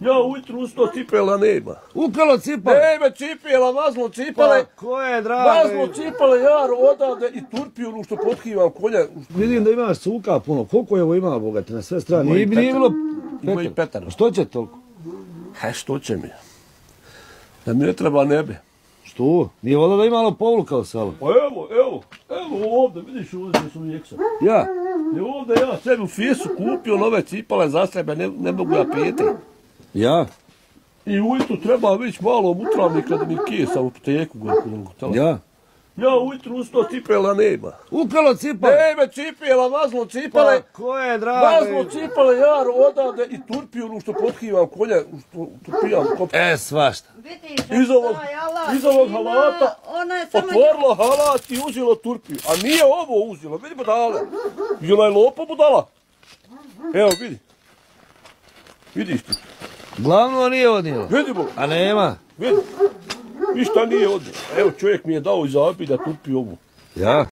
Ja ujutru ustao, cipela nema. Upelo cipele? Nema cipela, mazlo cipele. Pa ko je, drago? Mazlo cipele, Jaro, odavde i turpiju ono što potkivam konja. Vidim da imaš cuka puno. Koliko je ovo ima, bogate, na sve strane? Nije bilo Ima i petara. Što će toliko? Što će mi? Da mi ne treba nebe. Što? Nije voda da imalo povlukao salo? Pa evo ovdje, vidiš ovdje sam jeksa. Ja? I ovdje ja sebi u fijesu kupio nove cipale za sebe, ne mogu ja peti. Ja? I ujutru treba već malo mutravnika da mi kesa u apteku. Ja? Ja ujutru ustao, cipela nema. Upelo cipele? Nema cipela, mazlo cipele. Pa ko je, drago? Mazlo cipele, Jaro, odavde i turpiju ono što potkivam konja, što turpijam kop. Svašta. Iz ovog halata otvorila halat i uzelo turpiju. A nije ovo uzelo, vidi budale. Bila je lopa budala. Evo vidi. Vidiš ti. Glavno nije odnijelo. Vidimo. A nema. Vidi. Ništa nije odnijelo. Evo čovjek mi je dao iz abi da turpi ovu. Ja?